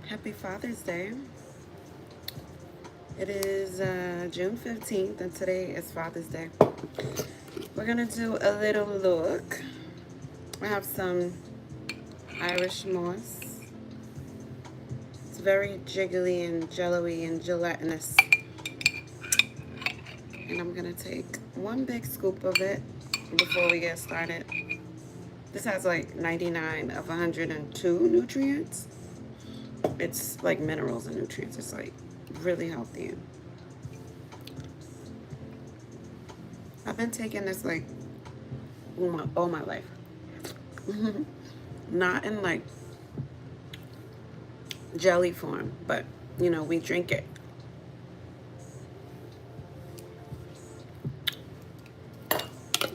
Happy Father's Day. It is June 15th and today is Father's Day. We're going to do a little look. I have some Irish moss. It's very jiggly and jello-y and gelatinous. And I'm going to take one big scoop of it before we get started. This has like 99 of 102 nutrients. It's like minerals and nutrients. It's like really healthy. I've been taking this like all my life. Not in like jelly form, but you know, we drink it.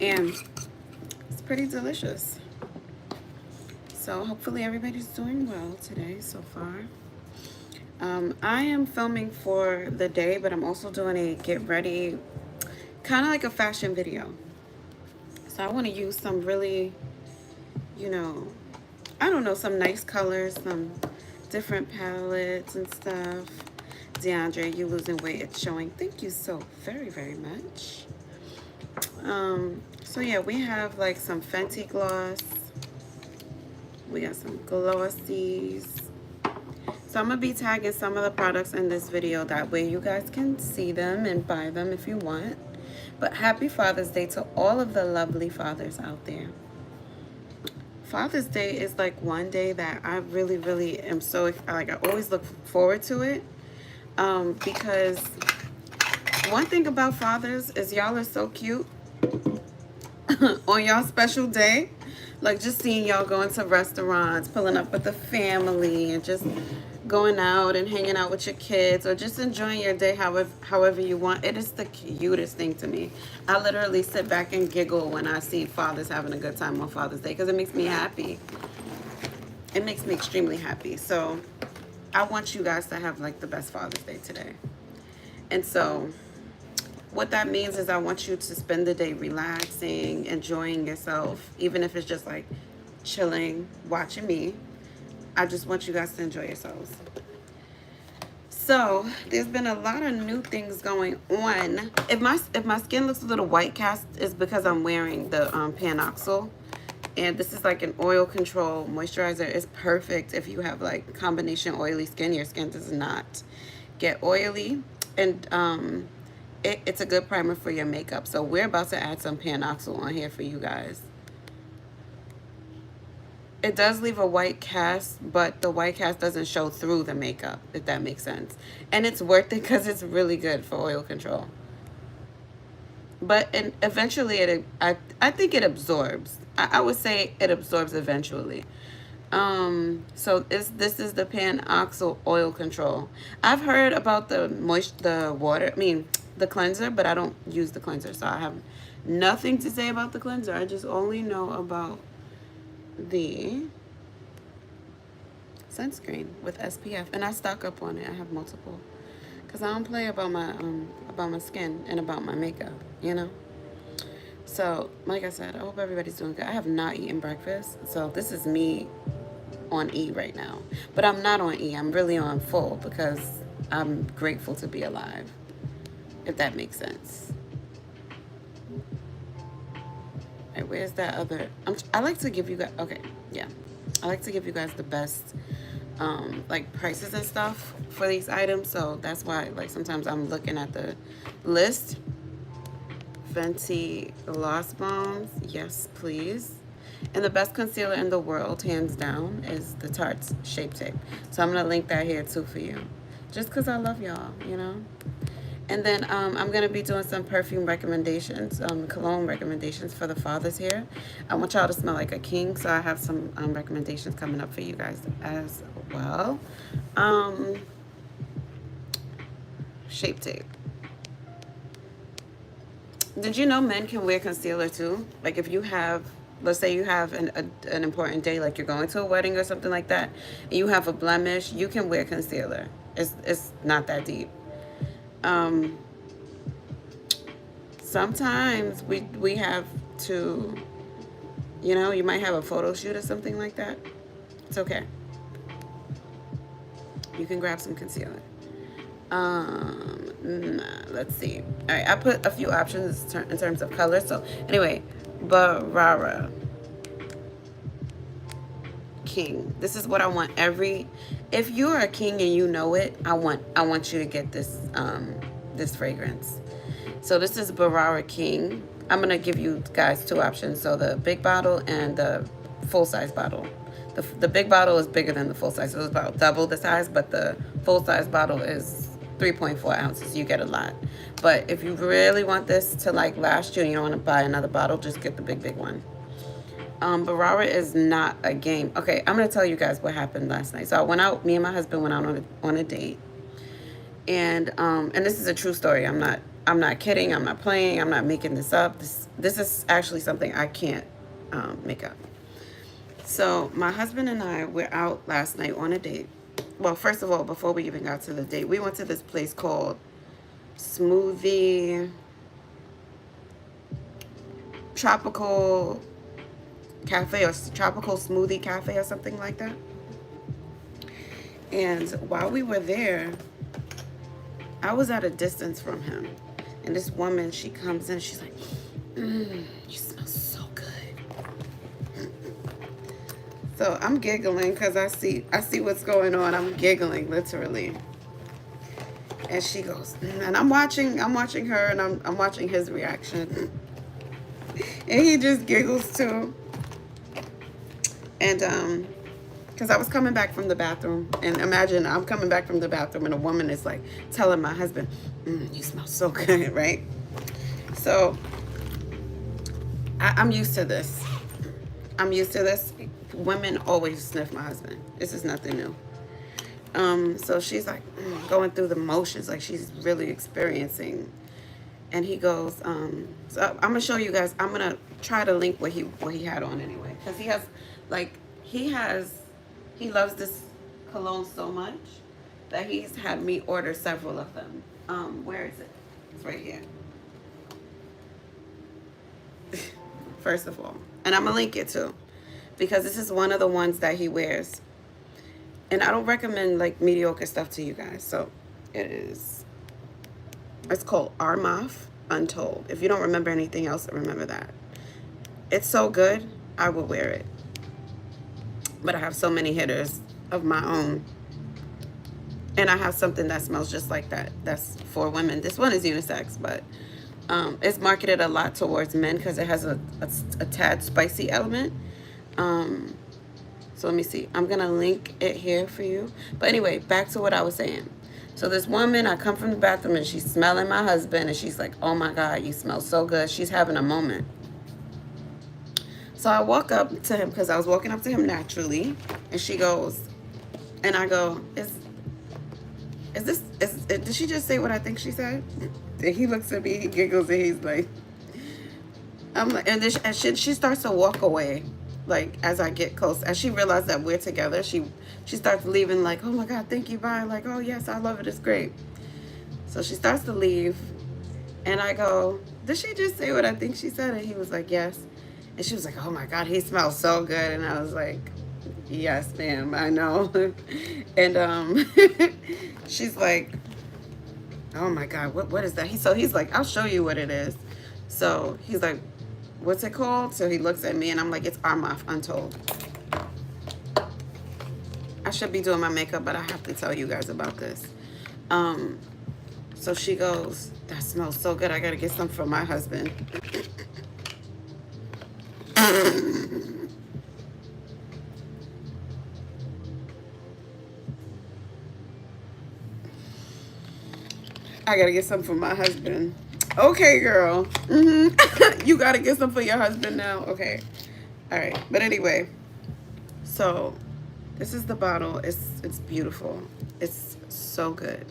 And it's pretty delicious. So hopefully everybody's doing well today so far. I am filming for the day, but I'm also doing a get ready, kind of like a fashion video. So I want to use some really, you know, I don't know, some nice colors, some different palettes and stuff. DeAndre, you losing weight, it's showing. Thank you so very, very much. So yeah, we have like some Fenty gloss. We got some glossies. So I'm going to be tagging some of the products in this video. That way you guys can see them and buy them if you want. But happy Father's Day to all of the lovely fathers out there. Father's Day is like one day that I really, really am so, like I always look forward to it. Because one thing about fathers is y'all are so cute. On y'all special day. Like just seeing y'all going to restaurants, pulling up with the family, and just going out and hanging out with your kids, or just enjoying your day however you want. It is the cutest thing to me. I literally sit back and giggle when I see fathers having a good time on Father's Day because it makes me happy. It makes me extremely happy. So I want you guys to have like the best Father's Day today. And so what that means is I want you to spend the day relaxing, enjoying yourself, even if it's just like chilling, watching me. I just want you guys to enjoy yourselves. So there's been a lot of new things going on. If my skin looks a little white cast, it's because I'm wearing the Panoxyl. And this is like an oil control moisturizer. It's perfect if you have like combination oily skin. Your skin does not get oily. And it's a good primer for your makeup. So we're about to add some Panoxyl on here for you guys. It does leave a white cast, but the white cast doesn't show through the makeup, if that makes sense. And it's worth it because it's really good for oil control. But eventually, I think it absorbs. I would say it absorbs eventually. So this is the Panoxyl oil control. I've heard about the cleanser, but I don't use the cleanser, so I have nothing to say about the cleanser. I just only know about the sunscreen with SPF, and I stock up on it. I have multiple because I don't play about my skin and about my makeup, you know. So like I said, I hope everybody's doing good. I have not eaten breakfast, so this is me on E right now, but I'm not on E. I'm really on full because I'm grateful to be alive, if that makes sense. All right, where's that other? I like to give you guys, okay, yeah. I like to give you guys the best, like prices and stuff for these items. So that's why, like, sometimes I'm looking at the list. Fenty Gloss Bombs, yes, please. And the best concealer in the world, hands down, is the Tarte's Shape Tape. So I'm going to link that here, too, for you. Just because I love y'all, you know? And then I'm going to be doing some perfume recommendations, cologne recommendations for the fathers here. I want y'all to smell like a king, so I have some recommendations coming up for you guys as well. Shape Tape. Did you know men can wear concealer too? Like if you have, let's say you have an important day, like you're going to a wedding or something like that, and you have a blemish, you can wear concealer. It's not that deep. Sometimes we have to, you know, you might have a photo shoot or something like that. It's okay. You can grab some concealer. Let's see. All right, I put a few options in terms of color. So anyway, Barara King. This is what I want if you're a king and you know it, I want you to get this this fragrance. So this is Barara King. I'm gonna give you guys two options. So the big bottle and the full size bottle. The big bottle is bigger than the full size. So it's about double the size, but the full size bottle is 3.4 ounces. You get a lot. But if you really want this to like last you and you don't want to buy another bottle, just get the big one. Barara is not a game. Okay, I'm gonna tell you guys what happened last night. So I went out. Me and my husband went out on a date, and this is a true story. I'm not kidding. I'm not playing. I'm not making this up. This is actually something I can't make up. So my husband and I were out last night on a date. Well, first of all, before we even got to the date, we went to this place called Smoothie Tropical Cafe or Tropical Smoothie Cafe or something like that. And while we were there, I was at a distance from him. And this woman, she comes in, she's like, you smell so good. So I'm giggling because I see what's going on. I'm giggling literally. And she goes, and I'm watching her, and I'm watching his reaction. And he just giggles too. And because I was coming back from the bathroom, and imagine I'm coming back from the bathroom and a woman is like telling my husband, you smell so good, right? So I'm used to this. I'm used to this. Women always sniff my husband. This is nothing new. So she's like going through the motions, like she's really experiencing. And he goes, so I'm gonna show you guys. I'm gonna try to link what he had on anyway, because he loves this cologne so much that he's had me order several of them. Where is it? It's right here. First of all, and I'm gonna link it too, because this is one of the ones that he wears. And I don't recommend like mediocre stuff to you guys. So it's called Armaf Untold. If you don't remember anything else, remember that. It's so good, I would wear it. But I have so many hitters of my own. And I have something that smells just like that. That's for women. This one is unisex, but it's marketed a lot towards men because it has a tad spicy element. So let me see. I'm going to link it here for you. But anyway, back to what I was saying. So this woman, I come from the bathroom and she's smelling my husband and she's like, oh my God, you smell so good. She's having a moment. So I walk up to him because I was walking up to him naturally, and she goes, and I go, did she just say what I think she said? And he looks at me, he giggles, and he's like, I'm like, and she starts to walk away. Like, as I get close, as she realized that we're together, she starts leaving like, oh my God, thank you, bye. Like, oh yes, I love it, it's great. So she starts to leave, and I go, did she just say what I think she said? And he was like, yes. And she was like, oh my God, he smells so good. And I was like, yes, ma'am, I know. And she's like, oh my God, what is that? He's like, I'll show you what it is. So he's like, what's it called? So he looks at me and I'm like, it's Armaf Untold. I should be doing my makeup, but I have to tell you guys about this. So she goes, that smells so good. I got to get some for my husband. I got to get some for my husband. Okay, girl. You got to get some for your husband now. Okay. All right. But anyway, so this is the bottle. It's beautiful. It's so good.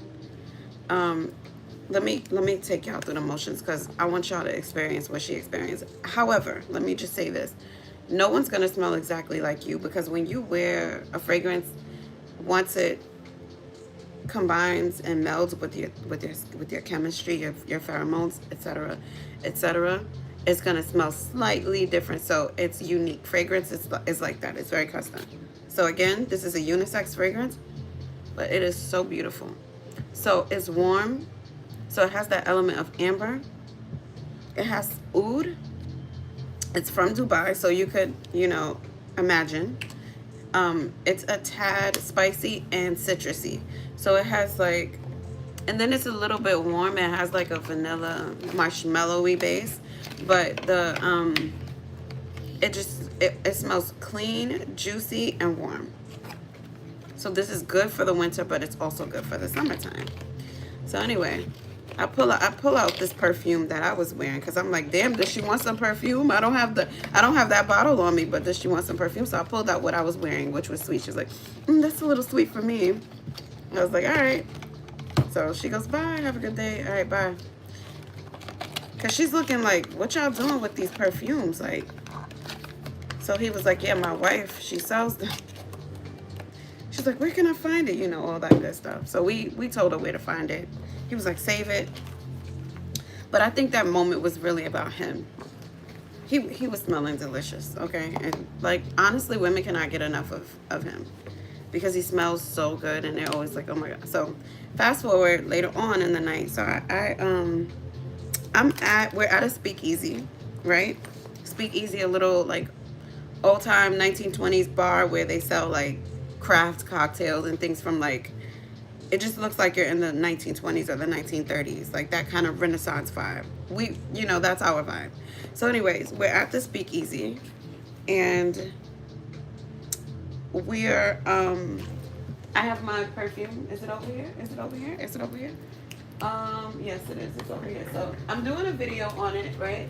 Let me take y'all through the motions because I want y'all to experience what she experienced. However, let me just say this. No one's going to smell exactly like you, because when you wear a fragrance, once it combines and melds with your chemistry, your pheromones, etc., it's going to smell slightly different. So it's unique. Fragrance is like that. It's very custom. So again, this is a unisex fragrance. but it is so beautiful. So it's warm, so it has that element of amber. It has oud. It's from Dubai, so you could, you know, imagine. It's a tad spicy and citrusy. So it has like, and then it's a little bit warm. It has like a vanilla marshmallowy base, but it smells clean, juicy, and warm. So this is good for the winter, but it's also good for the summertime. So anyway, I pull out this perfume that I was wearing because I'm like, damn, does she want some perfume? I don't have that bottle on me, but does she want some perfume? So I pulled out what I was wearing, which was sweet. She was like, that's a little sweet for me. I was like, all right. So she goes, bye, have a good day. All right, bye. Because she's looking like, what y'all doing with these perfumes? Like, so he was like, yeah, my wife, she sells them. She's like, where can I find it? You know, all that good stuff. So we told her where to find it. He was like, save it. But I think that moment was really about him. He was smelling delicious, okay? And like, honestly, women cannot get enough of him because he smells so good and they're always like, oh my God. So fast forward later on in the night. So we're at a speakeasy, right? Speakeasy, a little like old time 1920s bar where they sell like craft cocktails and things from like, it just looks like you're in the 1920s or the 1930s, like that kind of Renaissance vibe. You know, that's our vibe. So anyways, we're at the speakeasy and we're, I have my perfume. Is it over here? Is it over here? Is it over here? Yes, it is. It's over here. So I'm doing a video on it, right?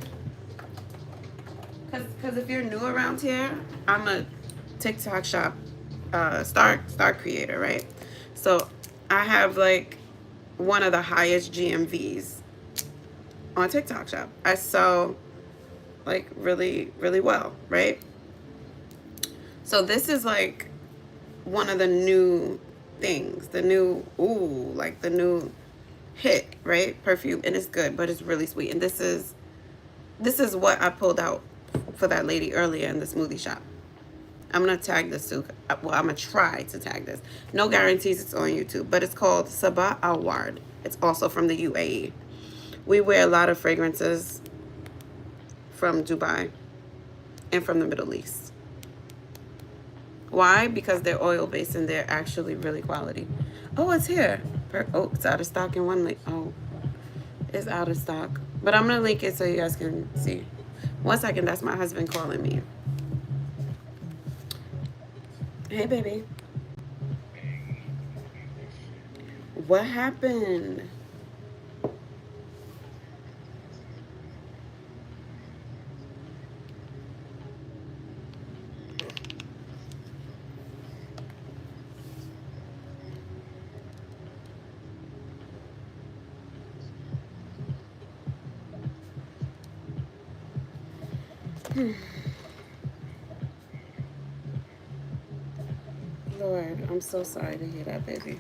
Because if you're new around here, I'm a TikTok shop star creator, right? So I have like one of the highest GMVs on TikTok shop. I sell like really, really well, right? So this is like one of the new things, the new hit, right? Perfume, and it's good, but it's really sweet. And this is what I pulled out for that lady earlier in the smoothie shop. I'm gonna tag this too. Well, I'm gonna try to tag this. No guarantees it's on YouTube, but it's called Sabah Al Ward. It's also from the UAE. We wear a lot of fragrances from Dubai and from the Middle East. Why? Because they're oil based and they're actually really quality. Oh, it's here. Oh, it's out of stock in one link. Oh, it's out of stock. But I'm gonna link it so you guys can see. One second, that's my husband calling me. Hey, baby. What happened? Lord, I'm so sorry to hear that, baby.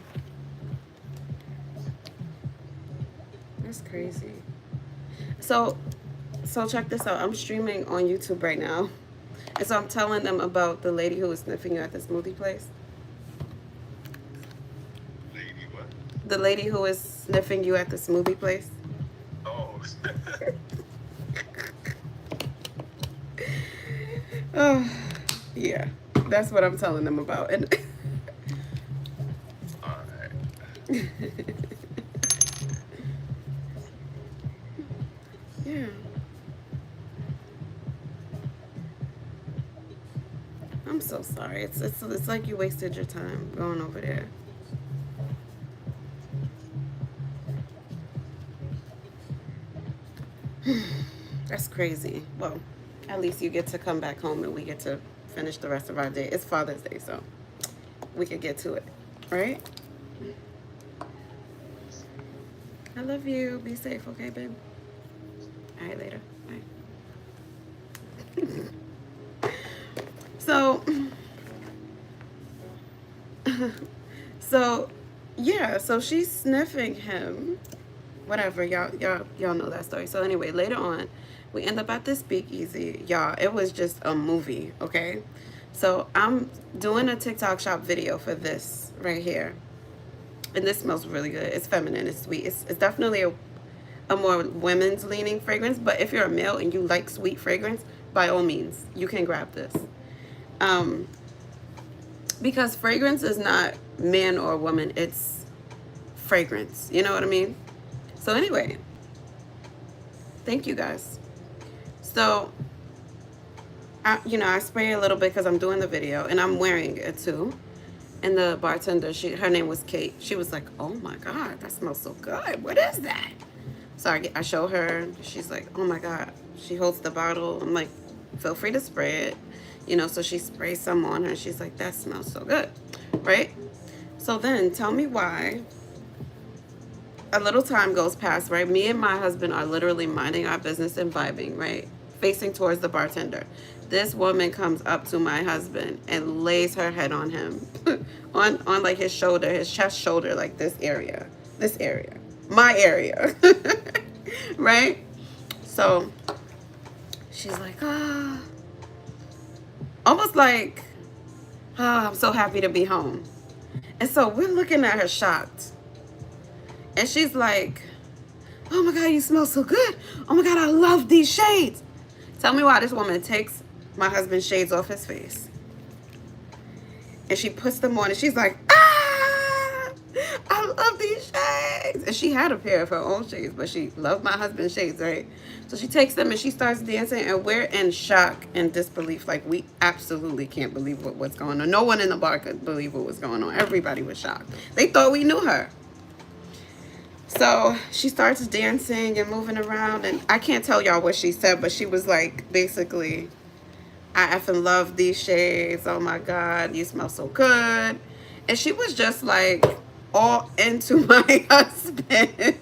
That's crazy. So check this out. I'm streaming on YouTube right now. And so I'm telling them about the lady who was sniffing you at the smoothie place. Lady what? The lady who was sniffing you at the smoothie place. Oh. Oh, yeah. That's what I'm telling them about. And All right. yeah. I'm so sorry. It's like you wasted your time going over there. That's crazy. Well, at least you get to come back home and we get to finish the rest of our day. It's Father's Day, so we could get to it, right? I love you. Be safe, okay, babe? All right, later. Bye. Yeah, so she's sniffing him. Whatever, y'all know that story. So anyway, later on, we end up at this speakeasy. Y'all, it was just a movie, okay? So I'm doing a TikTok shop video for this right here. And this smells really good. It's feminine. It's sweet. It's definitely a more women's leaning fragrance. But if you're a male and you like sweet fragrance, by all means, you can grab this. Because fragrance is not man or woman. It's fragrance. You know what I mean? So anyway, thank you guys. So, I spray a little bit because I'm doing the video and I'm wearing it too. And the bartender, her name was Kate. She was like, "Oh my God, that smells so good. What is that?" So I show her. She's like, "Oh my God." She holds the bottle. I'm like, "Feel free to spray it." So she sprays some on her. She's like, "That smells so good." Right? So then tell me why. A little time goes past, right? Me and my husband are literally minding our business and vibing, right? Facing towards the bartender. This woman comes up to my husband and lays her head on him. on like his shoulder, his chest shoulder, like this area. My area. Right? So she's like, almost like, I'm so happy to be home. And so we're looking at her shocked. And she's like, "Oh my God, you smell so good. Oh my God, I love these shades." Tell me why this woman takes my husband's shades off his face. And she puts them on and she's like, "I love these shades." And she had a pair of her own shades, but she loved my husband's shades, right? So she takes them and she starts dancing, and we're in shock and disbelief. Like, we absolutely can't believe what's going on. No one in the bar could believe what was going on. Everybody was shocked. They thought we knew her. So she starts dancing and moving around, and I can't tell y'all what she said, but she was like, basically, "I effing love these shades. Oh my God, you smell so good." And she was just like all into my husband.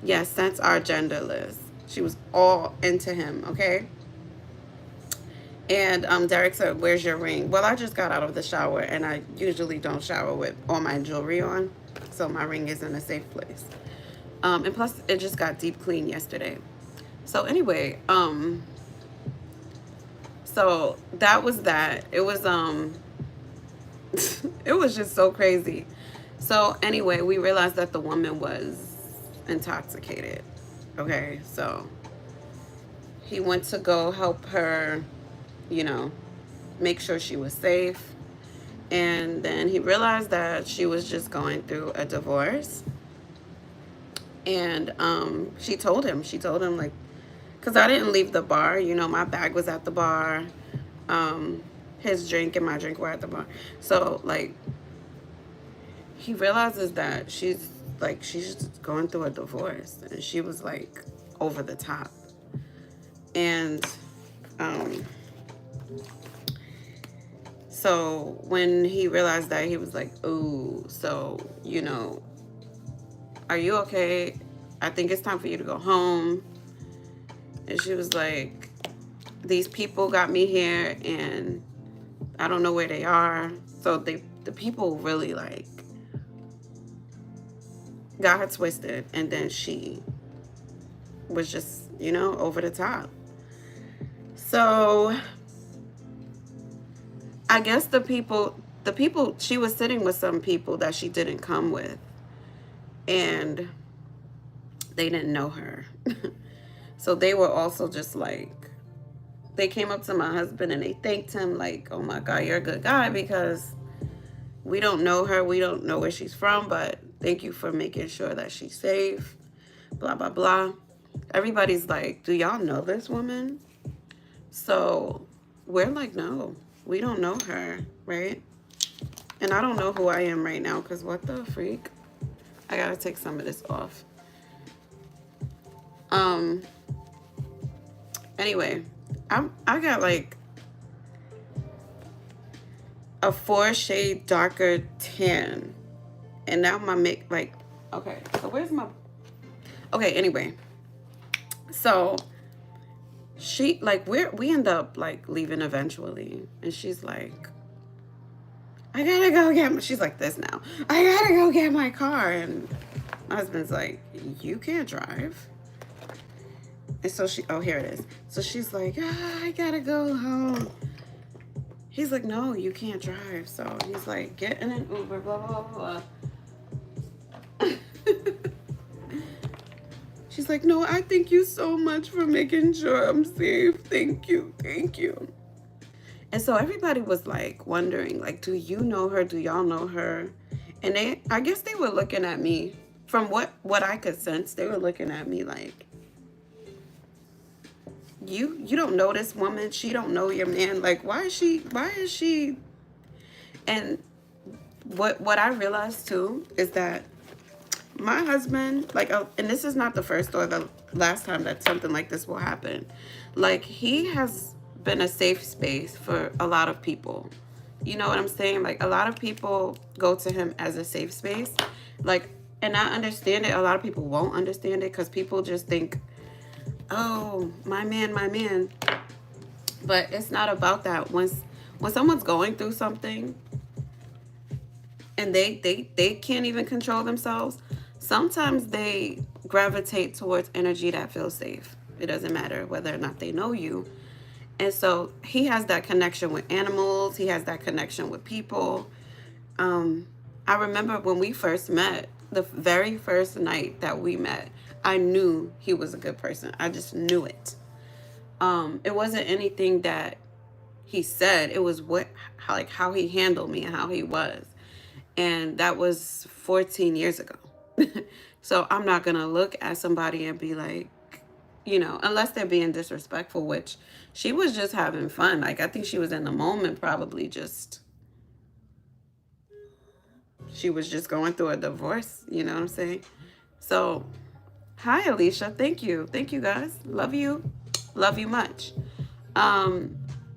Yes, that's our genderless. She was all into him, okay? And Derek said, "Where's your ring?" Well, I just got out of the shower, and I usually don't shower with all my jewelry on. So my ring is in a safe place. And plus, it just got deep clean yesterday. So anyway, so that was that. It was it was just so crazy. So anyway, we realized that the woman was intoxicated. Okay, so he went to go help her, make sure she was safe. And then he realized that she was just going through a divorce. And she told him, like, because I didn't leave the bar. My bag was at the bar. His drink and my drink were at the bar. So, like, he realizes that she's just going through a divorce. And she was, like, over the top. And so when he realized that, he was like, "Ooh, so, are you okay? I think it's time for you to go home." And she was like, "These people got me here and I don't know where they are." So the people really, like, got her twisted. And then she was just, over the top. So I guess the people, she was sitting with some people that she didn't come with, and they didn't know her. So they were also just like, they came up to my husband and they thanked him like, "Oh my God, you're a good guy, because we don't know her. We don't know where she's from, but thank you for making sure that she's safe." Blah, blah, blah. Everybody's like, "Do y'all know this woman?" So we're like, "No. We don't know her," right? And I don't know who I am right now, because what the freak? I gotta take some of this off. Anyway, I got like a 4-shade darker tan, and now my okay. So where's my? Okay. Anyway, so she we end up like leaving eventually, and she's like, "I gotta go get she's like this now. "I gotta go get my car." And my husband's like, "You can't drive." And so here it is. So she's like, "I gotta go home." He's like, no, you can't drive. So he's like, get in an Uber, blah, blah, blah, blah. She's like, no, I thank you so much for making sure I'm safe. Thank you. Thank you. And so everybody was like wondering, like, do you know her? Do y'all know her? And I guess they were looking at me from what I could sense. They were looking at me like, you don't know this woman. She don't know your man. Like, why is she? And what I realized too is that my husband, like, and this is not the first or the last time that something like this will happen. Like, he has been a safe space for a lot of people. You know what I'm saying? Like, a lot of people go to him as a safe space. Like, and I understand it. A lot of people won't understand it because people just think, oh, my man, my man. But it's not about that. When someone's going through something and they can't even control themselves, sometimes they gravitate towards energy that feels safe. It doesn't matter whether or not they know you. And so he has that connection with animals. He has that connection with people. I remember when we first met, the very first night that we met, I knew he was a good person. I just knew it. It wasn't anything that he said. It was how he handled me and how he was. And that was 14 years ago. So I'm not going to look at somebody and be like, you know, unless they're being disrespectful, which she was just having fun. Like, I think she was in the moment, probably she was just going through a divorce. You know what I'm saying? So, hi, Alicia. Thank you. Thank you, guys. Love you. Love you much.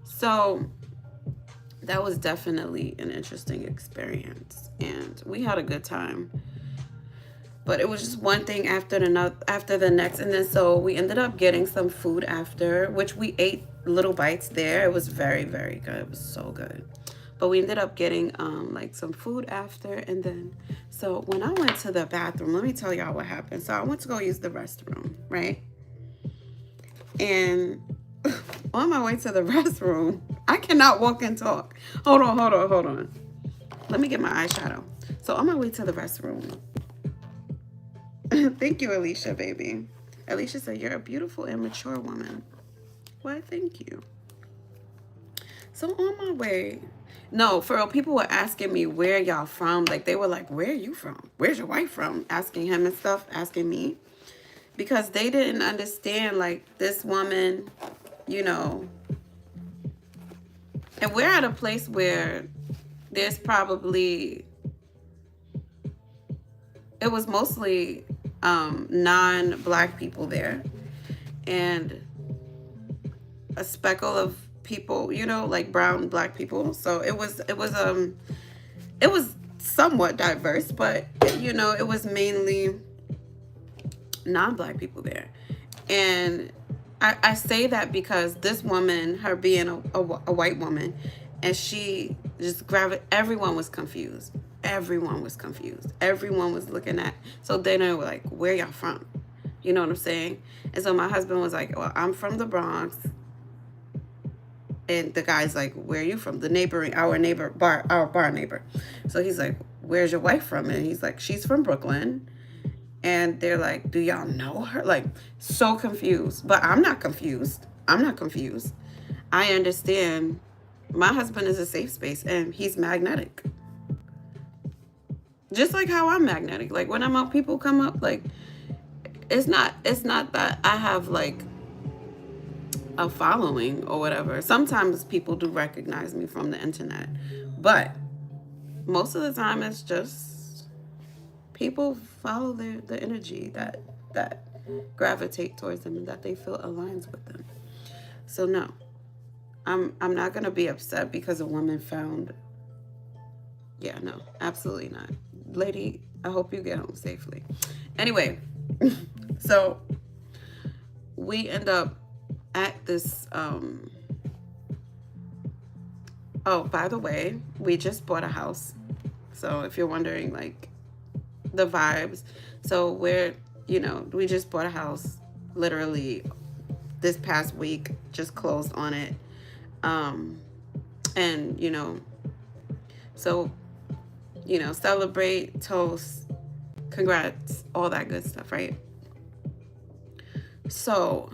So that was definitely an interesting experience, and we had a good time. But it was just one thing after the next. And then so we ended up getting some food after, which we ate little bites there. It was very, very good. It was so good. But we ended up getting like some food after. And then so when I went to the bathroom, let me tell y'all what happened. So I went to go use the restroom, right? And on my way to the restroom, I cannot walk and talk. Hold on. Let me get my eyeshadow. So on my way to the restroom, thank you, Alicia, baby. Alicia said, you're a beautiful and mature woman. Why, thank you. So on my way, no, for real, people were asking me, where y'all from? Like, they were like, where are you from? Where's your wife from? Asking him and stuff, asking me. Because they didn't understand, like, this woman, you know. And we're at a place where there's probably, it was mostly non-black people there, and a speckle of people, you know, like brown black people. So it was somewhat diverse, but you know, it was mainly non-black people there. And I say that because this woman, her being a white woman, and she just everyone was confused. Everyone was confused. Everyone was looking at. So then they were like, where y'all from? You know what I'm saying? And so my husband was like, well, I'm from the Bronx. And the guy's like, where are you from? Our bar neighbor. So he's like, where's your wife from? And he's like, she's from Brooklyn. And they're like, do y'all know her? Like, so confused. But I'm not confused. I understand. My husband is a safe space and he's magnetic. Just like how I'm magnetic. Like, when I'm out, people come up. Like, it's not that I have like a following or whatever. Sometimes people do recognize me from the internet, but most of the time it's just people follow the energy that gravitate towards them and that they feel aligns with them. So no, I'm not gonna be upset because a woman found. Yeah, no, absolutely not. Lady, I hope you get home safely. Anyway, so we end up at this, oh, by the way, we just bought a house. So if you're wondering, like, the vibes. So we just bought a house literally this past week, just closed on it. And, you know, so, you know, celebrate, toast, congrats, all that good stuff, right? So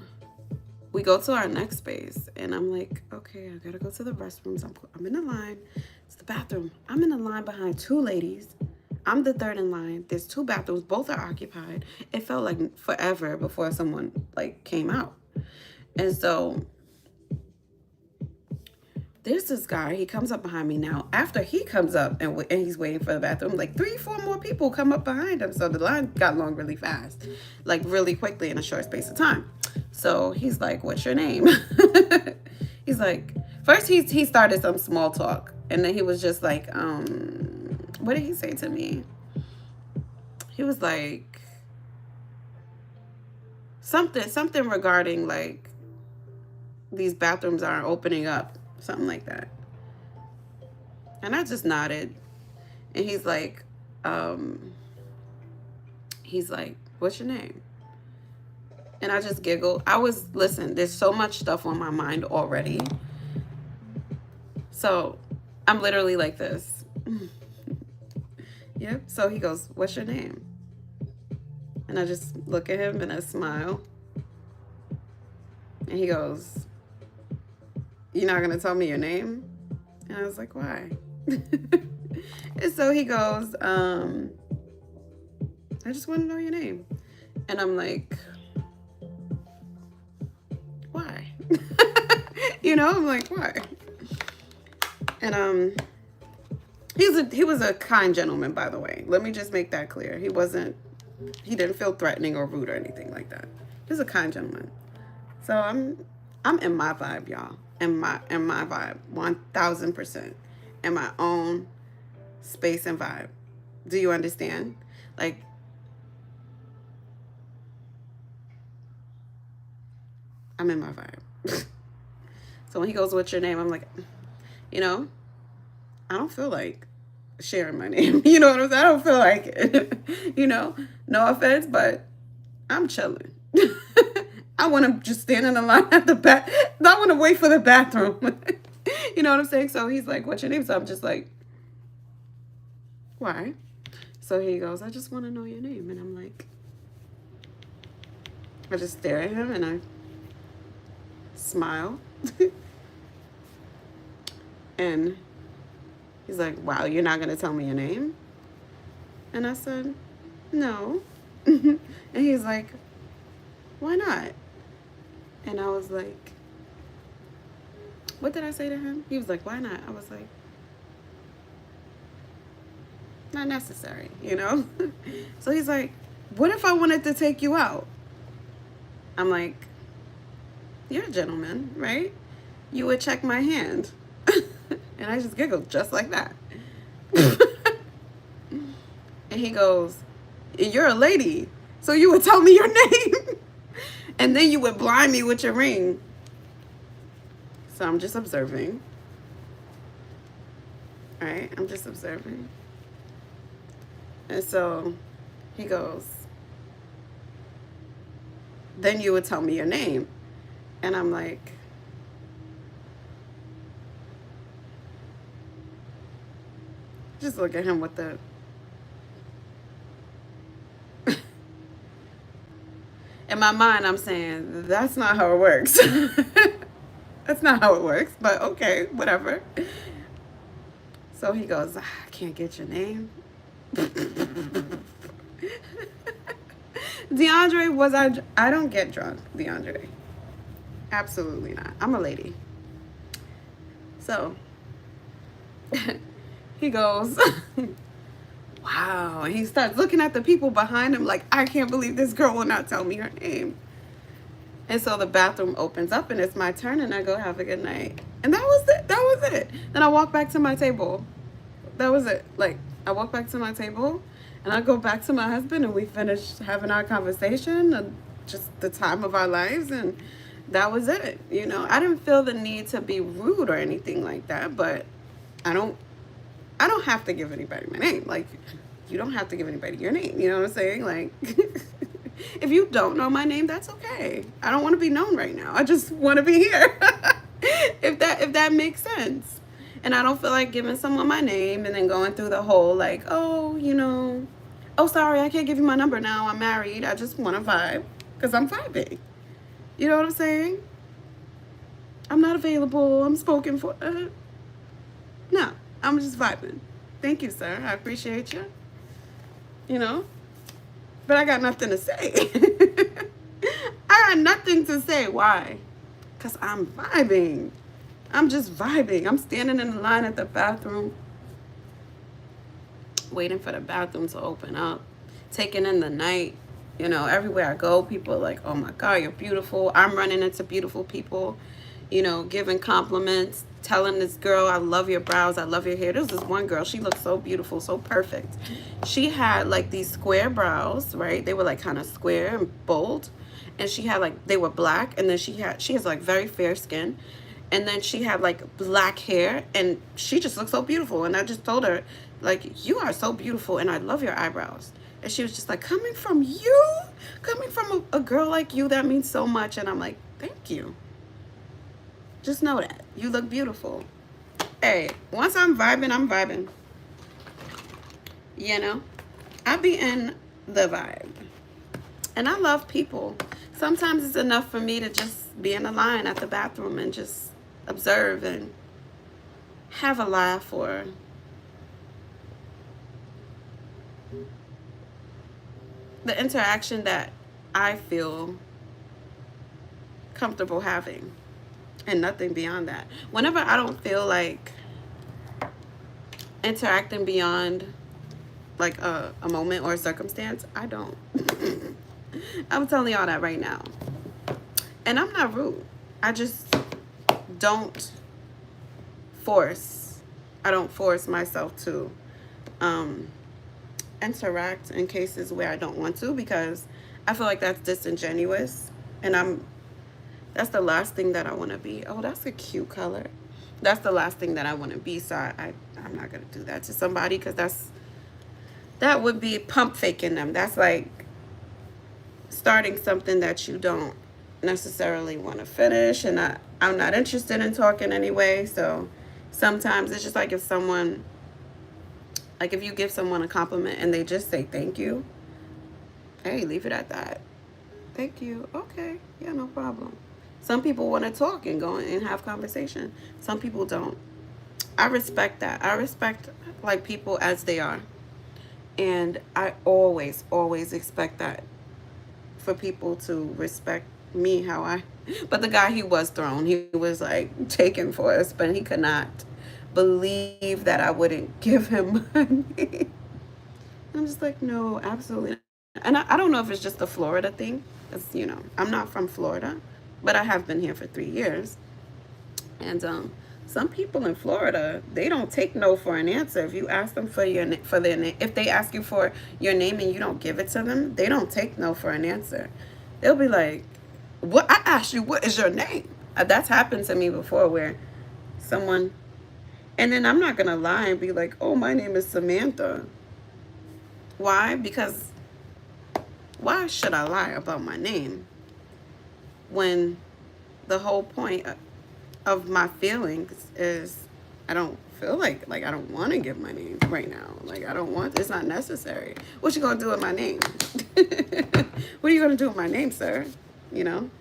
we go to our next space, and I'm like, okay, I gotta go to the restrooms. I'm in the line. It's the bathroom. I'm in the line behind two ladies. I'm the third in line. There's two bathrooms. Both are occupied. It felt like forever before someone like came out. And so there's this guy. He comes up behind me now. After he comes up and he's waiting for the bathroom, like 3-4 more people come up behind him. So the line got long really fast, like really quickly in a short space of time. So he's like, "What's your name?" He's like, first he started some small talk, and then he was just like, what did he say to me? He was like something regarding like these bathrooms aren't opening up, something like that. And I just nodded, and he's like, "What's your name?" And I just giggled. Listen, there's so much stuff on my mind already. So I'm literally like this. Yep. So he goes, "What's your name?" And I just look at him and I smile. And he goes, "You're not going to tell me your name?" And I was like, "Why?" And so he goes, "I just want to know your name." And I'm like, "Why?" You know, I'm like, "Why?" And he was a kind gentleman, by the way. Let me just make that clear. He didn't feel threatening or rude or anything like that. He was a kind gentleman. So I'm in my vibe, y'all. In my vibe, 1000%. In my own space and vibe. Do you understand? Like, I'm in my vibe. So when he goes, "What's your name?" I'm like, you know, I don't feel like sharing my name. You know what I'm saying? I don't feel like it. You know, no offense, but I'm chilling. I want to just stand in the line at the back. I want to wait for the bathroom. You know what I'm saying? So he's like, "What's your name?" So I'm just like, "Why?" So he goes, "I just want to know your name." And I'm like, I just stare at him and I smile. And he's like, "Wow, you're not going to tell me your name?" And I said, "No." And he's like, "Why not?" And I was like, what did I say to him? He was like, "Why not?" I was like, not necessary, you know? So he's like, "What if I wanted to take you out?" I'm like, "You're a gentleman, right? You would check my hand." And I just giggled just like that. And he goes, "You're a lady, so you would tell me your name. And then you would blind me with your ring." So I'm just observing. All right, I'm just observing. And so he goes, "Then you would tell me your name." And I'm like, just look at him with the in my mind, I'm saying, that's not how it works. That's not how it works, but okay, whatever. So he goes, "I can't get your name." DeAndre, I don't get drunk, DeAndre. Absolutely not. I'm a lady. So he goes, "Wow." And he starts looking at the people behind him like, "I can't believe this girl will not tell me her name." And so the bathroom opens up and it's my turn and I go, "Have a good night." And that was it. That was it. Then I walk back to my table. That was it. Like, I walk back to my table and I go back to my husband and we finish having our conversation and just the time of our lives. And that was it. You know, I didn't feel the need to be rude or anything like that, but I don't have to give anybody my name. Like, you don't have to give anybody your name. You know what I'm saying? Like, if you don't know my name, that's okay. I don't want to be known right now. I just want to be here. If that makes sense. And I don't feel like giving someone my name and then going through the whole like, oh, you know, oh, sorry, I can't give you my number now. I'm married. I just want to vibe because I'm vibing. You know what I'm saying? I'm not available. I'm spoken for. No, I'm just vibing. Thank you, sir. I appreciate you. You know, but I got nothing to say. I got nothing to say. Why? Because I'm vibing. I'm just vibing. I'm standing in the line at the bathroom, waiting for the bathroom to open up, taking in the night. You know, everywhere I go, people are like, oh my God, you're beautiful. I'm running into beautiful people, you know, giving compliments, telling this girl, I love your brows, I love your hair. There was this one girl, she looked so beautiful, so perfect. She had like these square brows, right? They were like kind of square and bold. And she had like, they were black. And then she has like very fair skin. And then she had like black hair and she just looked so beautiful. And I just told her, like, you are so beautiful and I love your eyebrows. And she was just like, coming from you, coming from a girl like you, that means so much. And I'm like, thank you. Just know that you look beautiful. Hey, once I'm vibing. You know, I be in the vibe. And I love people. Sometimes it's enough for me to just be in a line at the bathroom and just observe and have a laugh, or the interaction that I feel comfortable having, and nothing beyond that. Whenever I don't feel like interacting beyond like a moment or a circumstance, I don't. I'm telling y'all that right now. And I'm not rude. I just don't force. I don't force myself to interact in cases where I don't want to, because I feel like that's disingenuous. And that's the last thing that I want to be. Oh, that's a cute color. That's the last thing that I want to be. So I'm not going to do that to somebody, because that would be pump faking them. That's like starting something that you don't necessarily want to finish. And I'm not interested in talking anyway. So sometimes it's just like if you give someone a compliment and they just say thank you, hey, leave it at that. Thank you. Okay. Yeah, no problem. Some people want to talk and go and have conversation. Some people don't. I respect that. I respect like people as they are. And I always, always expect that for people to respect me how I. But the guy, he was thrown. He was like taken for us, but he could not believe that I wouldn't give him money. I'm just like, no, absolutely not. And I don't know if it's just a Florida thing, because, you know, I'm not from Florida, but I have been here for 3 years. And some people in Florida, they don't take no for an answer. If you ask them for their name, if they ask you for your name and you don't give it to them, they don't take no for an answer. They'll be like, "What? I asked you, what is your name?" That's happened to me before, where someone, and then I'm not gonna lie and be like, "Oh, my name is Samantha." Why? Because why should I lie about my name when the whole point of my feelings is I don't feel like I don't want to give my name right now. Like, I don't want, it's not necessary. What you gonna do with my name? What are you gonna do with my name, sir? You know?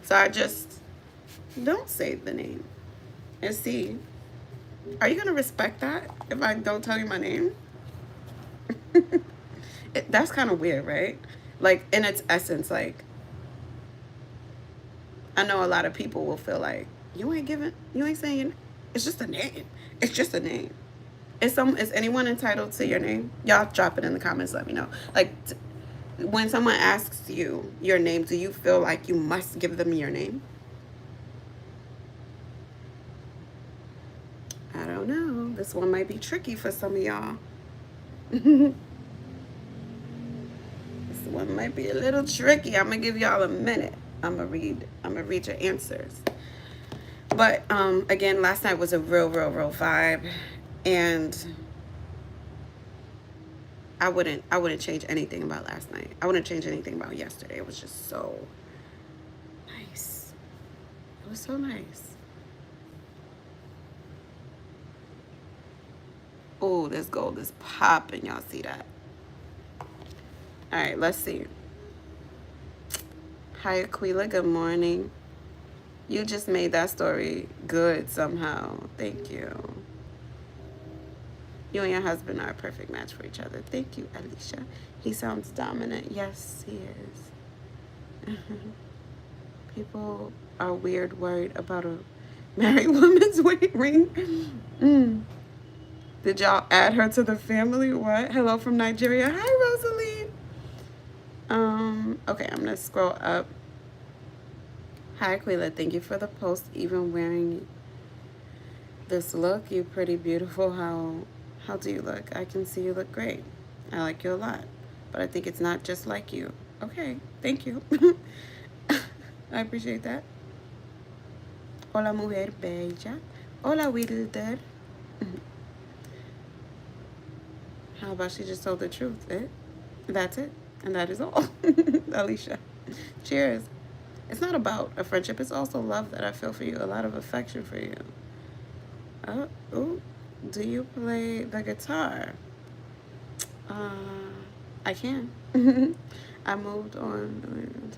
So I just don't say the name and see. Are you gonna respect that if I don't tell you my name? That's kind of weird, right? Like, in its essence, like, I know a lot of people will feel like, you ain't saying, it's just a name. It's just a name. Is anyone entitled to your name? Y'all drop it in the comments, let me know. Like, when someone asks you your name, do you feel like you must give them your name? I don't know. This one might be tricky for some of y'all. This one might be a little tricky. I'm gonna give y'all a minute. I'm gonna read your answers. But again, last night was a real vibe, and I wouldn't change anything about last night. I wouldn't change anything about yesterday. It was just so nice. It was so nice. Oh, this gold is popping. Y'all see that? All right, let's see. Hi, Aquila. Good morning. You just made that story good somehow. Thank you. You and your husband are a perfect match for each other. Thank you, Alicia. He sounds dominant. Yes, he is. People are weird worried about a married woman's wedding ring. Did y'all add her to the family? What? Hello from Nigeria. Hi, Rosalie. Okay, I'm gonna scroll up. Hi, Aquila. Thank you for the post. Even wearing this look, you're pretty beautiful. How do you look? I can see you look great. I like you a lot, but I think it's not just like you. Okay, thank you. I appreciate that. Hola, mujer bella. Hola, Wilder. How about she just told the truth? That's it. And that is all. Alicia. Cheers. It's not about a friendship. It's also love that I feel for you. A lot of affection for you. Oh, ooh. Do you play the guitar? I can. I moved on.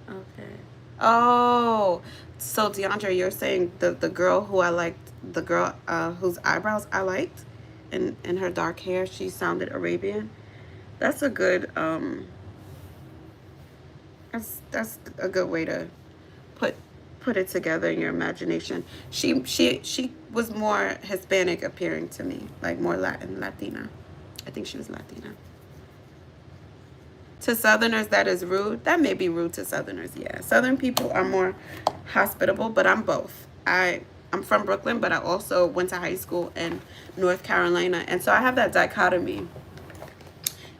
Okay. Oh, so DeAndre, you're saying the girl who I liked, the girl whose eyebrows I liked, and her dark hair, she sounded Arabian. That's a good that's a good way to put it together in your imagination. She was more Hispanic appearing to me, like more Latina. I think she was Latina. To Southerners, that is rude. That may be rude to Southerners, yeah. Southern people are more hospitable, but I'm both. I'm from Brooklyn, but I also went to high school in North Carolina, and so I have that dichotomy.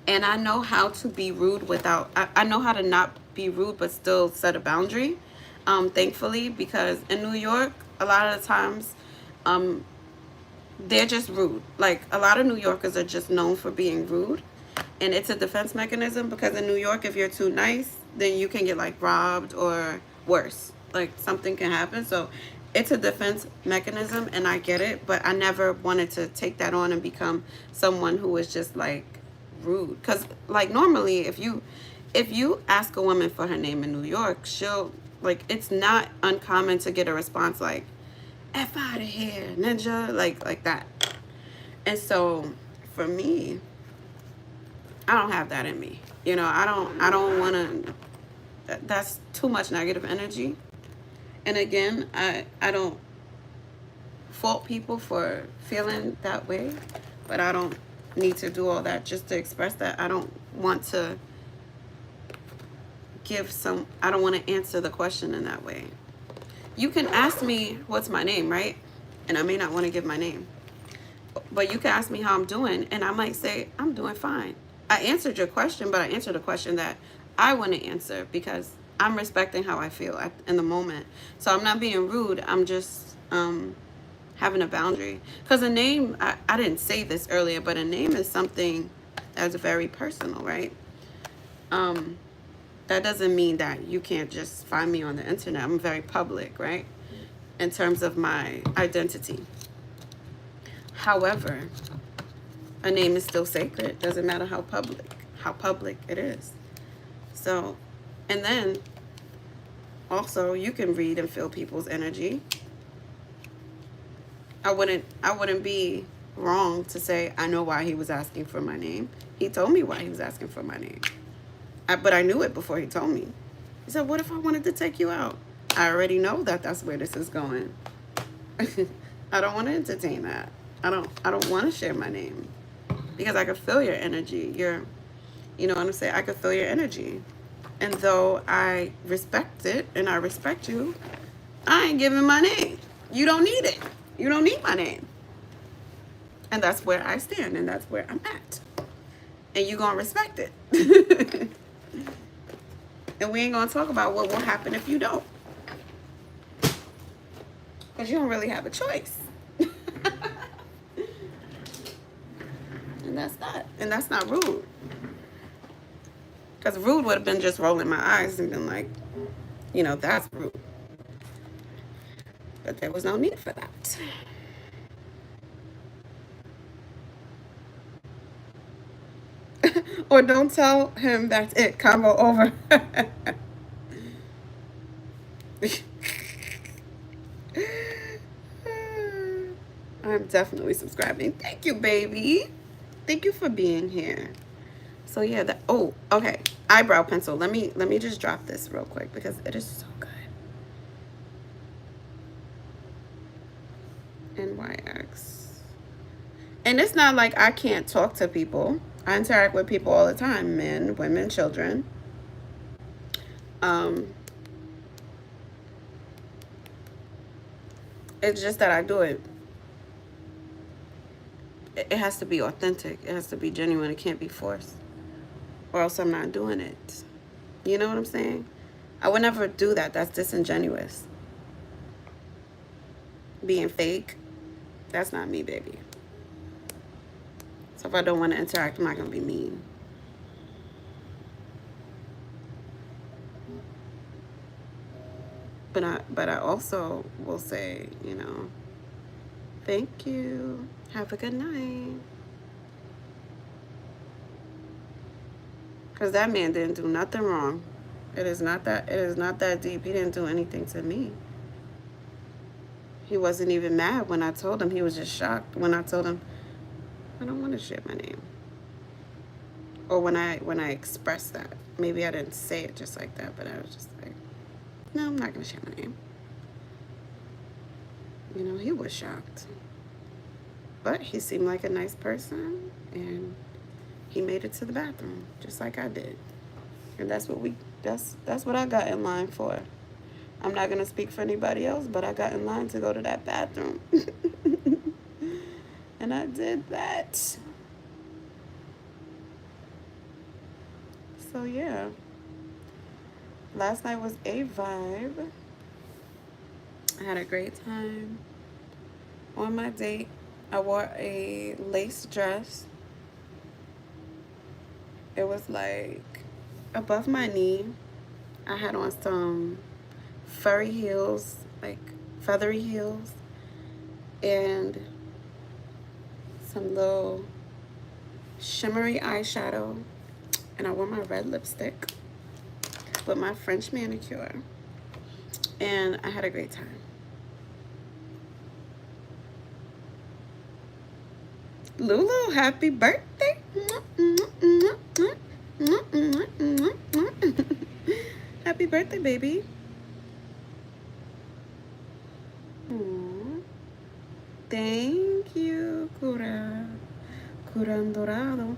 And I know how to be rude without, I know how to not be rude but still set a boundary, thankfully, because in New York, a lot of the times, they're just rude. Like, a lot of New Yorkers are just known for being rude. And it's a defense mechanism because in New York, if you're too nice, then you can get like robbed or worse. Like something can happen. So it's a defense mechanism and I get it. But I never wanted to take that on and become someone who was just like rude. Because like normally if you ask a woman for her name in New York, she'll like, it's not uncommon to get a response like, F out of here, ninja, like that. And so for me, I don't have that in me. You know, I don't want to, that's too much negative energy. And again, I don't fault people for feeling that way, but I don't need to do all that just to express that. I don't want to I don't want to answer the question in that way. You can ask me what's my name, right? And I may not want to give my name. But you can ask me how I'm doing, and I might say, I'm doing fine. I answered your question, but I answered a question that I want to answer because I'm respecting how I feel in the moment. So I'm not being rude. I'm just having a boundary. Because a name, I didn't say this earlier, but a name is something that's very personal, right? That doesn't mean that you can't just find me on the internet. I'm very public, right? In terms of my identity. However, a name is still sacred. Doesn't matter how public it is. So, and then also you can read and feel people's energy. I wouldn't be wrong to say I know why he was asking for my name. He told me why he was asking for my name. But I knew it before he told me. He said, what if I wanted to take you out? I already know that that's where this is going. I don't want to entertain that. I don't want to share my name because I could feel your energy. You know what I'm saying? I could feel your energy. And though I respect it and I respect you, I ain't giving my name. You don't need it. You don't need my name. And that's where I stand and that's where I'm at. And you gonna respect it. And we ain't gonna talk about what will happen if you don't. Because you don't really have a choice. And that's not rude. Because rude would have been just rolling my eyes and been like, you know, that's rude. But there was no need for that. Or don't tell him that's it. Combo over. I'm definitely subscribing. Thank you, baby. Thank you for being here. So yeah, oh, okay. Eyebrow pencil. Let me just drop this real quick because it is so good. NYX. And it's not like I can't talk to people. I interact with people all the time, men, women, children. It's just that I do it. It has to be authentic. It has to be genuine. It can't be forced, or else I'm not doing it. You know what I'm saying? I would never do that. That's disingenuous. Being fake, that's not me, baby. So if I don't want to interact, I'm not gonna be mean. But I also will say, you know, thank you. Have a good night. Because that man didn't do nothing wrong. It is not that deep. He didn't do anything to me. He wasn't even mad when I told him. He was just shocked when I told him I don't want to share my name. Or when I expressed that. Maybe I didn't say it just like that, but I was just like, no, I'm not gonna share my name. You know, he was shocked. But he seemed like a nice person, and he made it to the bathroom, just like I did. And that's what I got in line for. I'm not gonna speak for anybody else, but I got in line to go to that bathroom. And I did that. So yeah. Last night was a vibe. I had a great time. On my date, I wore a lace dress. It was like above my knee. I had on some furry heels, like feathery heels, and some little shimmery eyeshadow. And I wore my red lipstick with my French manicure. And I had a great time. Lulu, happy birthday. Happy birthday, baby. Aww. Thank you, Curan Dorado.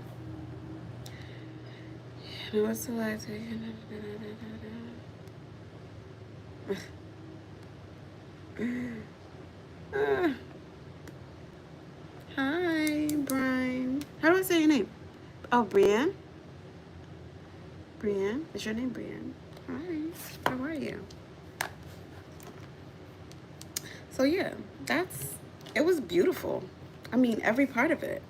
And I was so like, hi, Brian. How do I say your name? Oh, Brienne. Brienne, is your name Brienne? Hi, how are you? So yeah, it was beautiful. I mean, every part of it.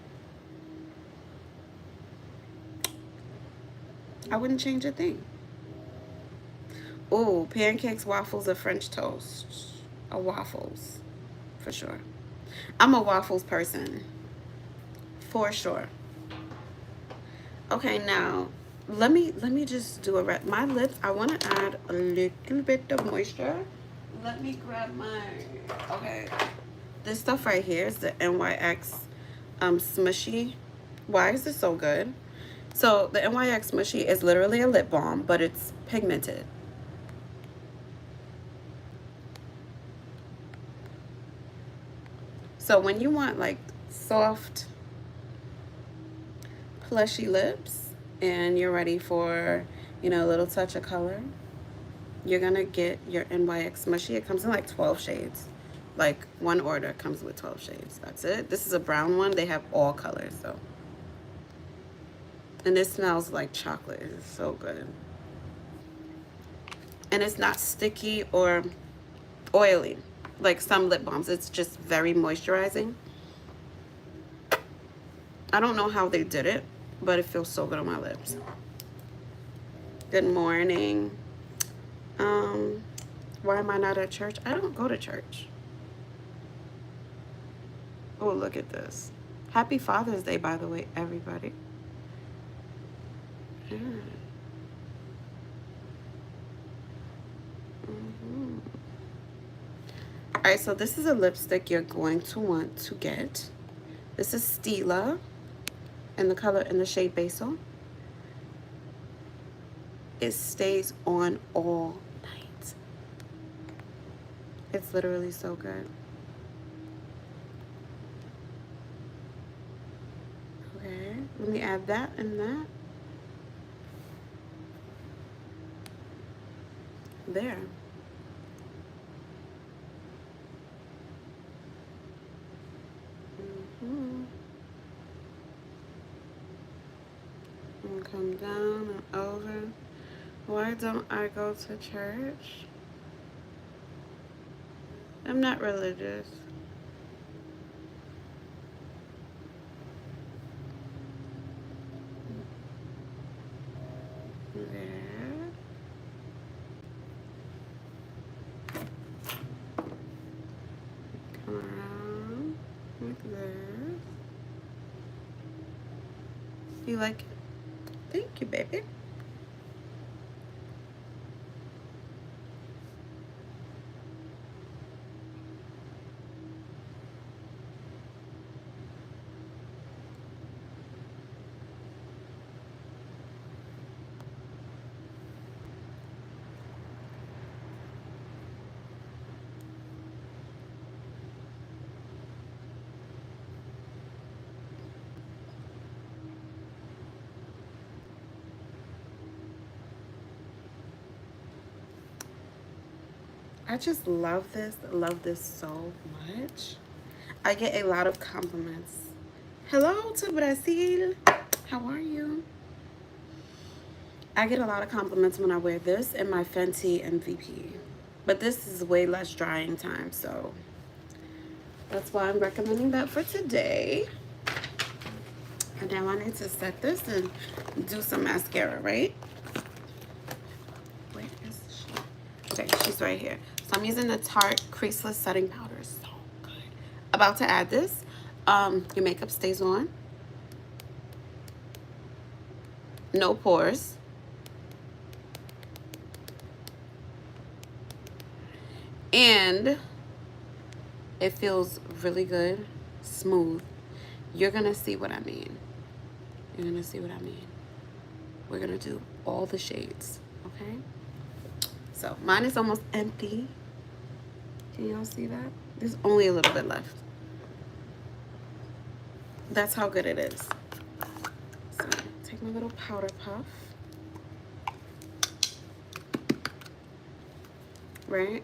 I wouldn't change a thing. Oh, pancakes, waffles, or French toast. Or waffles, for sure. I'm a waffles person, for sure. Okay, now let me just do my lips. I want to add a little bit of moisture. Let me grab my, okay, this stuff right here is the NYX Smushy. Why is this so good? So the NYX Smushy is literally a lip balm, but it's pigmented. So when you want like soft, plushy lips and you're ready for, you know, a little touch of color, you're gonna get your NYX Smushy. It comes in like 12 shades. Like one order comes with 12 shades. That's it. This is a brown one. They have all colors though. And this smells like chocolate. It's so good. And it's not sticky or oily like some lip balms. It's just very moisturizing. I don't know how they did it, but it feels so good on my lips. Good morning. Why am I not at church? I don't go to church. Oh, look at this. Happy Father's Day, by the way, everybody. Alright, so this is a lipstick you're going to want to get. This is Stila in the color in the shade Basil. It stays on all night. It's literally so good. Okay, let me add that and that. There. And come down and over. Why don't I go to church? I'm not religious. There. Come around like this. You like it? Thank you, baby. I just love this so much. I get a lot of compliments. Hello to Brazil. How are you? I get a lot of compliments when I wear this and my Fenty MVP. But this is way less drying time, so that's why I'm recommending that for today. And now I need to set this and do some mascara, right? Where is she? Okay, she's right here. So I'm using the Tarte Creaseless Setting Powder. So good. About to add this. Your makeup stays on. No pores. And it feels really good, smooth. You're gonna see what I mean. You're gonna see what I mean. We're gonna do all the shades, okay? So mine is almost empty. Can y'all see that? There's only a little bit left. That's how good it is. So take my little powder puff. Right?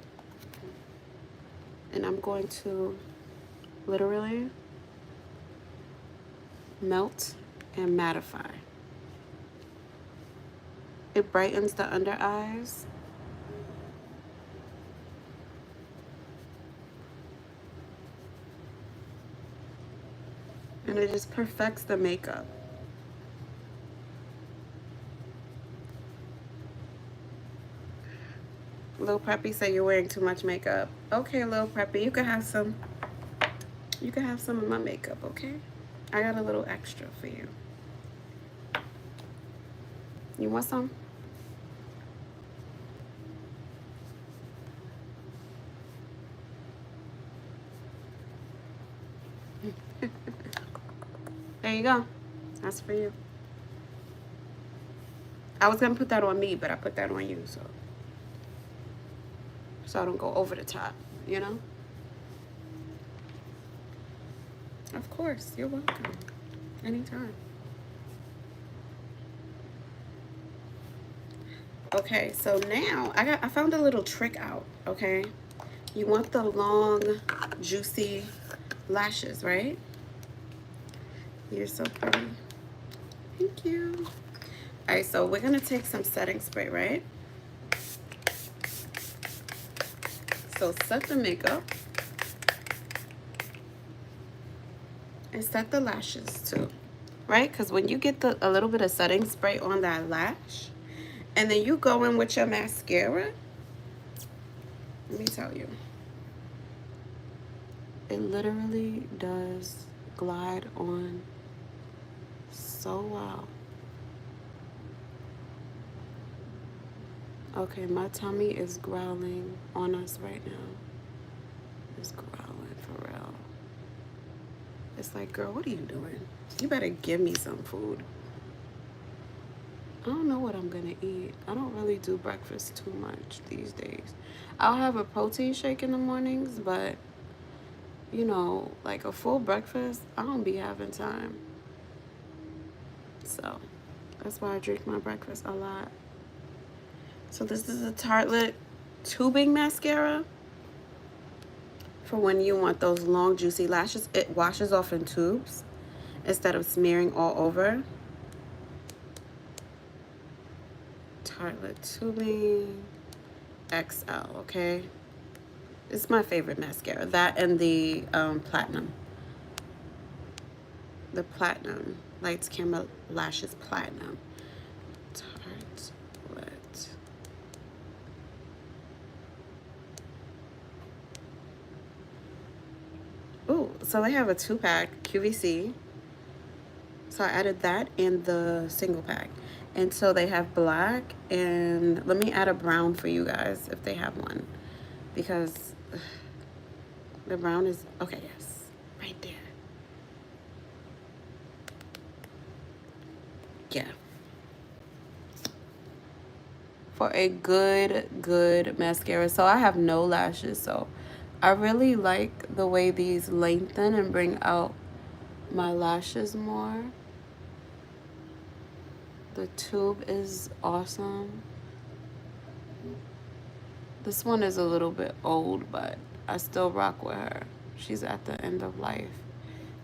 And I'm going to literally melt and mattify. It brightens the under eyes. And it just perfects the makeup. Lil Preppy said you're wearing too much makeup. Okay, Lil Preppy, you can have some. You can have some of my makeup, okay? I got a little extra for you. You want some? There you go. That's for you. I was gonna put that on me, but I put that on you, so I don't go over the top, you know? Of course, you're welcome. Anytime. Okay, so now I found a little trick out, okay? You want the long, juicy lashes, right? You're so pretty. Thank you. All right, so we're gonna take some setting spray, right? So set the makeup. And set the lashes too, right? Because when you get a little bit of setting spray on that lash, and then you go in with your mascara, let me tell you, it literally does glide on so well. Okay, my tummy is growling on us right now. It's growling for real. It's like, girl, what are you doing? You better give me some food. I don't know what I'm gonna eat. I don't really do breakfast too much these days. I'll have a protein shake in the mornings, but you know, like a full breakfast, I don't be having time. So that's why I drink my breakfast a lot. So this is a Tartelette tubing mascara for when you want those long juicy lashes. It washes off in tubes instead of smearing all over. Tartelette tubing XL, okay? It's my favorite mascara. That and the platinum. The platinum. Lights, Camera, Lashes Platinum. Tartelette. Ooh, so they have a 2-pack QVC. So I added that in the single pack. And so they have black, and let me add a brown for you guys if they have one. Because the brown is, okay, yes, right there. Yeah. For a good mascara. So I have no lashes, so I really like the way these lengthen and bring out my lashes more. The tube is awesome. This one is a little bit old, but I still rock with her. She's at the end of life,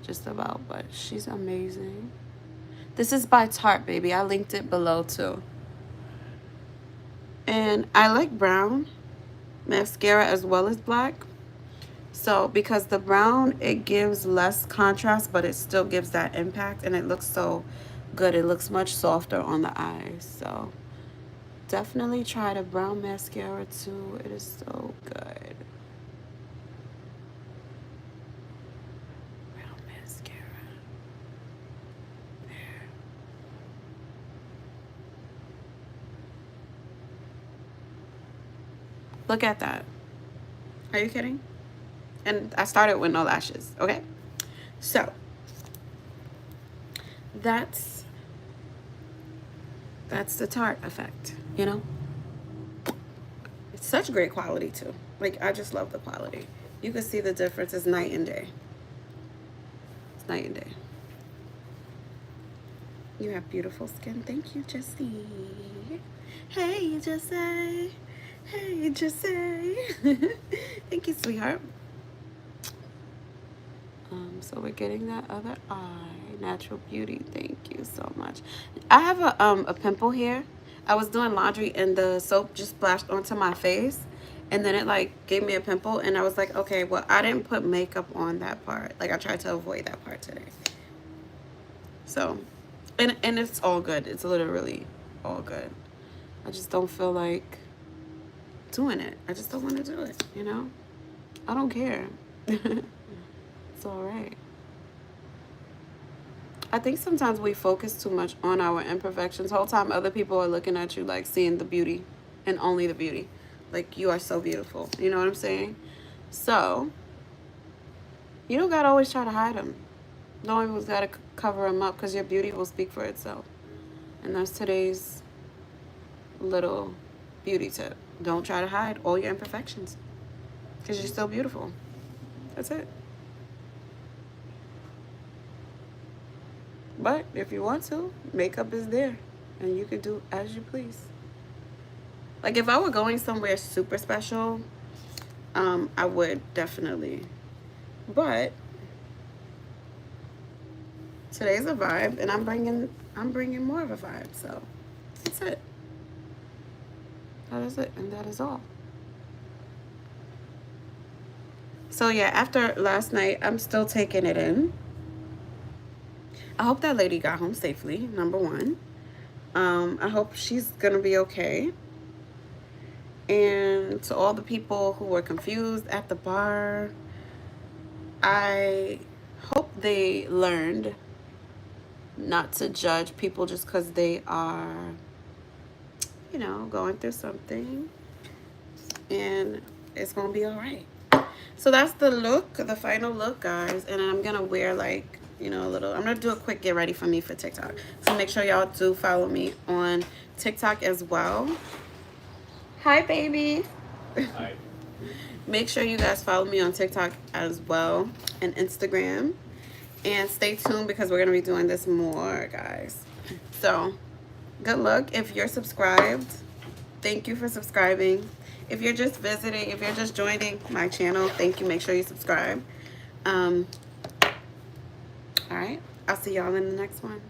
just about, but she's amazing. This is by Tarte, baby. I linked it below too. And I like brown mascara as well as black. So because the brown, it gives less contrast, but it still gives that impact, and it looks so good. It looks much softer on the eyes. So definitely try the brown mascara too. It is so good. Brown mascara. There. Look at that. Are you kidding? And I started with no lashes, okay? So that's the Tarte effect, you know? It's such great quality too. Like, I just love the quality. You can see the difference is night and day. It's night and day. You have beautiful skin. Thank you, Jessie. Hey, Jessie. Hey, Jessie. Thank you, sweetheart. So we're getting that other eye. Natural Beauty. Thank you so much. I have a pimple here. I was doing laundry and the soap just splashed onto my face, and then it like gave me a pimple, and I was like, okay, well, I didn't put makeup on that part. Like, I tried to avoid that part today. So, and it's all good. It's literally all good. I just don't feel like doing it. I just don't want to do it, you know? I don't care. It's all right. I think sometimes we focus too much on our imperfections. The whole time other people are looking at you like seeing the beauty and only the beauty. Like, you are so beautiful. You know what I'm saying? So, you don't gotta always try to hide them. No one always gotta cover them up, because your beauty will speak for itself. And that's today's little beauty tip. Don't try to hide all your imperfections, because you're still beautiful. That's it. But if you want to, makeup is there, and you could do as you please. Like, if I were going somewhere super special, I would definitely. But today's a vibe, and I'm bringing more of a vibe. So that's it. That is it, and that is all. So yeah, after last night, I'm still taking it in. I hope that lady got home safely, number one. I hope she's gonna be okay. And to all the people who were confused at the bar, I hope they learned not to judge people just because they are, you know, going through something, and it's gonna be all right. So that's the look, the final look, guys. And then I'm gonna wear, like, you know, a little, I'm gonna do a quick get ready for me for TikTok. So make sure y'all do follow me on TikTok as well. Hi, baby. Hi. Make sure you guys follow me on TikTok as well and Instagram. And stay tuned because we're gonna be doing this more, guys. So good luck. If you're subscribed, thank you for subscribing. If you're just visiting, if you're just joining my channel, thank you. Make sure you subscribe. All right, I'll see y'all in the next one.